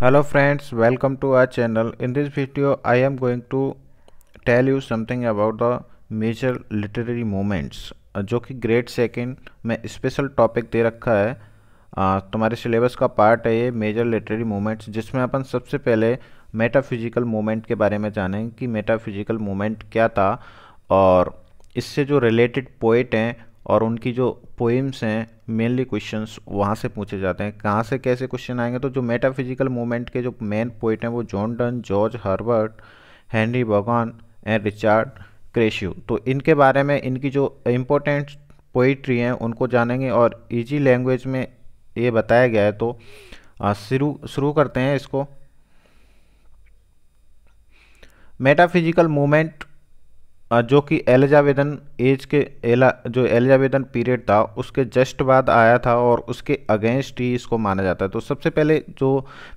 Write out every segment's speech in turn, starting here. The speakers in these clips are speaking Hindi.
Hello friends, welcome to our channel. In this video, I am going to tell you something about the major literary movements, जो कि ग्रेड सेकंड में स्पेशल टॉपिक दे रखा है। तुम्हारे सिलेबस का पार्ट है ये मेजर लिटरेरी मूवमेंट्स, जिसमें अपन सबसे पहले मेटाफिजिकल मूवमेंट के बारे में जानेंगे कि मेटाफिजिकल मूवमेंट क्या था और इससे जो रिलेटेड पोइट हैं और उनकी जो पोइम्स हैं मेनली क्वेश्चंस वहाँ से पूछे जाते हैं। कहाँ से कैसे क्वेश्चन आएंगे, तो जो मेटाफिजिकल मूवमेंट के जो मेन पोइट हैं वो John Donne, George Herbert, Henry Bergson and Richard Crashaw. तो इनके बारे में इनकी जो इम्पोर्टेंट पोइट्री हैं उनको जानेंगे और इजी लैंग्वेज में ये बताया गया है। तो शुरू करते हैं इसको। मेटाफिजिकल मूवमेंट जो कि एलिजाबेथन एज के जो एलिजाबेथन पीरियड था उसके जस्ट बाद आया था और उसके अगेंस्ट ही इसको माना जाता है। तो सबसे पहले जो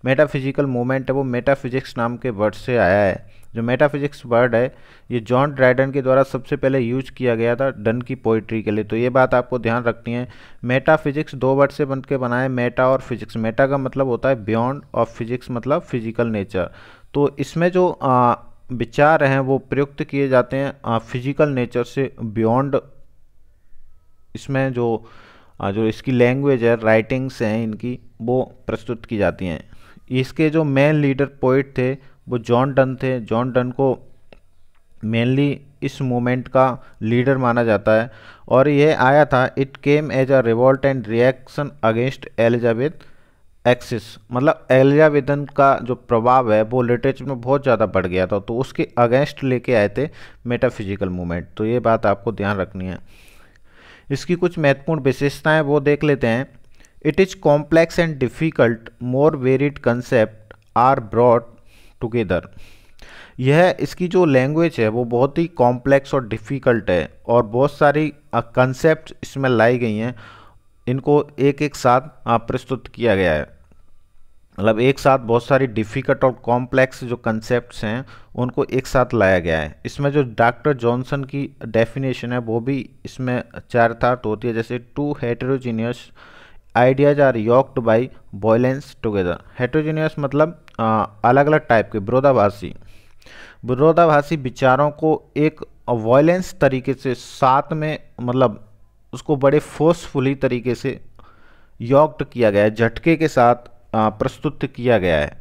मेटाफिजिकल मूवमेंट है वो मेटाफिजिक्स नाम के वर्ड से आया है। जो मेटाफिजिक्स वर्ड है ये जॉन ड्राइडन के द्वारा सबसे पहले यूज किया गया था डन की पोइट्री के लिए। तो ये बात आपको ध्यान रखनी है। मेटाफिजिक्स दो वर्ड से बन के बना है, मेटा और फिजिक्स। मेटा का मतलब होता है बियॉन्ड और फिजिक्स मतलब फिजिकल नेचर। तो इसमें जो विचार हैं वो प्रयुक्त किए जाते हैं फिजिकल नेचर से बियॉन्ड। इसमें जो इसकी लैंग्वेज है, राइटिंग्स हैं इनकी, वो प्रस्तुत की जाती हैं। इसके जो मेन लीडर पोइट थे वो जॉन डन थे। जॉन डन को मेनली इस मूवमेंट का लीडर माना जाता है और यह आया था, it came as a revolt and reaction against Elizabeth excess. मतलब एलिजाबेथन का जो प्रभाव है वो लिटरेचर में बहुत ज़्यादा बढ़ गया था, तो उसके अगेंस्ट लेके आए थे मेटाफिजिकल मूवमेंट। तो ये बात आपको ध्यान रखनी है। इसकी कुछ महत्वपूर्ण विशेषताएं वो देख लेते हैं। It is complex and difficult, more varied concept are brought together. यह इसकी जो लैंग्वेज है वो बहुत ही कॉम्प्लेक्स और डिफ़िकल्ट है और बहुत सारी कंसेप्ट इसमें लाई गई हैं। इनको एक एक साथ प्रस्तुत किया गया है। मतलब एक साथ बहुत सारी डिफ़िकल्ट और कॉम्प्लेक्स जो कंसेप्ट्स हैं उनको एक साथ लाया गया है। इसमें जो डॉक्टर जॉनसन की डेफिनेशन है वो भी इसमें चारितार्थ होती है। जैसे two heterogeneous ideas are yoked by violence together. Heterogeneous मतलब अलग अलग टाइप के विरोधाभासी विचारों को एक वॉयलेंस तरीके से साथ में, मतलब उसको बड़े फोर्सफुली तरीके से यॉक्ड किया गया है, झटके के साथ प्रस्तुत किया गया है।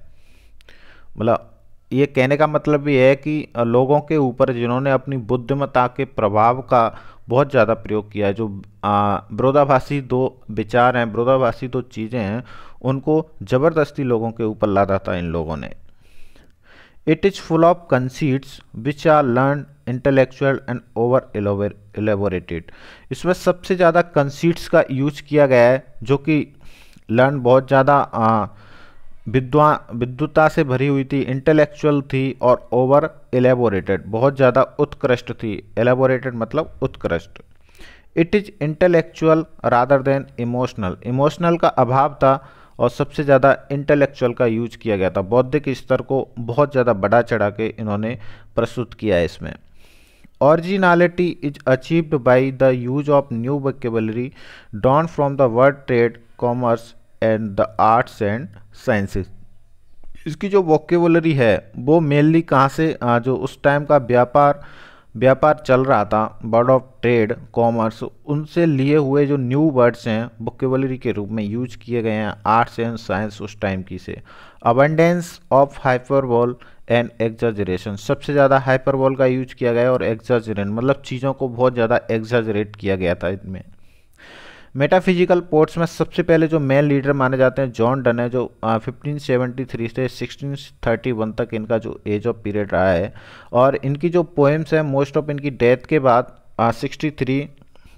मतलब ये कहने का मतलब ये है कि लोगों के ऊपर जिन्होंने अपनी बुद्धिमत्ता के प्रभाव का बहुत ज़्यादा प्रयोग किया है, जो विरोधाभासी दो विचार हैं, विरोधाभासी दो चीज़ें हैं, उनको ज़बरदस्ती लोगों के ऊपर लादा था इन लोगों ने। It is full of conceits which are learn intellectual and over elaborated. इसमें सबसे ज़्यादा कंसीट्स का यूज किया गया है जो कि लर्न बहुत ज़्यादा विद्वता से भरी हुई थी, इंटेलेक्चुअल थी और ओवर एलेबोरेटेड बहुत ज़्यादा उत्कृष्ट थी। एलेबोरेटेड मतलब उत्कृष्ट। It is intellectual rather than emotional. Emotional का अभाव था और सबसे ज़्यादा इंटेलेक्चुअल का यूज किया गया था। बौद्धिक स्तर को बहुत ज़्यादा बढ़ा चढ़ा के इन्होंने प्रस्तुत किया है इसमें। Originality is achieved by the use of new vocabulary drawn from the world trade, commerce and the arts and sciences। इसकी जो वोकेबुलरी है वो मेनली कहाँ से, जो उस टाइम का व्यापार चल रहा था, वर्ड ऑफ ट्रेड, कॉमर्स, उनसे लिए हुए जो न्यू वर्ड्स हैं वोकेबुलरी के रूप में यूज किए गए हैं, आर्ट्स एंड साइंस उस टाइम की से। Abundance of hyperbole and exaggeration, सबसे ज़्यादा हाइपरबोल का यूज किया गया और एग्जाजरेशन मतलब चीज़ों को बहुत ज़्यादा एग्जाजरेट किया गया था इनमें। मेटाफिजिकल पोर्ट्स में सबसे पहले जो मेन लीडर माने जाते हैं जॉन डन है, जो 1573 से 1631 तक इनका जो एज ऑफ पीरियड रहा है। और इनकी जो पोएम्स हैं मोस्ट ऑफ इनकी डेथ के बाद 63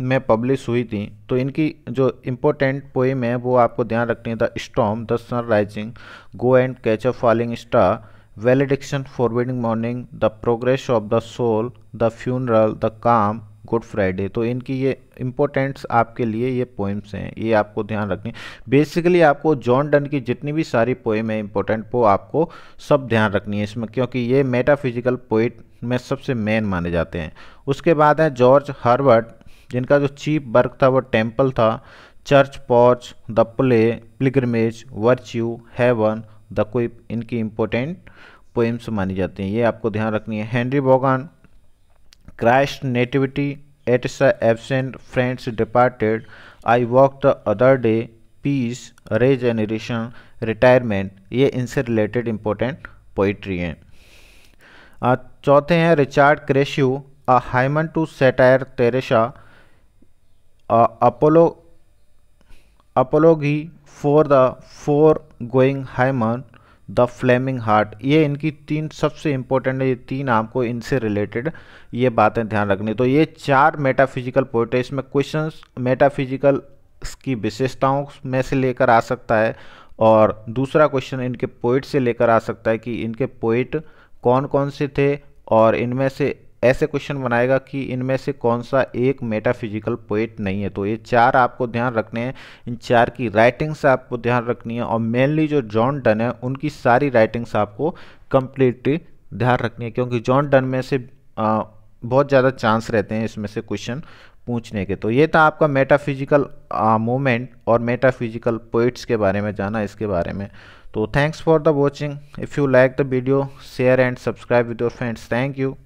में पब्लिश हुई थी। तो इनकी जो इम्पोर्टेंट पोएम है वो आपको ध्यान रखनी है। The storm, the sun rising, go and catch a falling star, valediction, forbidding mourning, the progress of the soul, the funeral, the calm, good Friday. तो इनकी ये इम्पोर्टेंट्स आपके लिए ये पोएम्स हैं, ये आपको ध्यान रखनी। बेसिकली आपको जॉन डन की जितनी भी सारी पोएम है इम्पोर्टेंट, वो आपको सब ध्यान रखनी है इसमें, क्योंकि ये मेटाफिजिकल पोइट में सबसे मेन माने जाते हैं। उसके बाद है जॉर्ज हर्बर्ट, जिनका जो चीफ वर्क था वो टेम्पल था, church porch, the pulley, pilgrimage, virtue, heaven, the quip इनकी इम्पोर्टेंट पोएम्स मानी जाती हैं, ये आपको ध्यान रखनी है। हेनरी वॉगन, क्राइस्ट नेटिविटी, एटसा absent, friends departed, I walk the other day, peace, regeneration, retirement, ये इनसे रिलेटेड इम्पोर्टेंट पोइट्री हैं। चौथे हैं Richard Crashaw, a hymn to सैटायर तेरेसा, अपोलो apology for the foregoing hymn, the flaming heart, ये इनकी तीन सबसे इम्पोर्टेंट है, ये तीन आपको इनसे रिलेटेड ये बातें ध्यान रखनी। तो ये चार मेटाफिजिकल पोएट है, इसमें क्वेश्चंस मेटाफिजिकल की विशेषताओं में से लेकर आ सकता है और दूसरा क्वेश्चन इनके पोइट से लेकर आ सकता है कि इनके पोइट कौन कौन से थे, और इनमें से ऐसे क्वेश्चन बनाएगा कि इनमें से कौन सा एक मेटाफिजिकल पोइट नहीं है। तो ये चार आपको ध्यान रखने हैं, इन चार की राइटिंग्स आपको ध्यान रखनी है, और मेनली जो जॉन डन है उनकी सारी राइटिंग्स आपको कंप्लीटली ध्यान रखनी है, क्योंकि जॉन डन में से बहुत ज़्यादा चांस रहते हैं इसमें से क्वेश्चन पूछने के। तो ये था आपका मेटाफिजिकल मूवमेंट और मेटाफिजिकल पोइट्स के बारे में जाना इसके बारे में। तो thanks for the watching, if you like the video share and subscribe with your friends, thank you.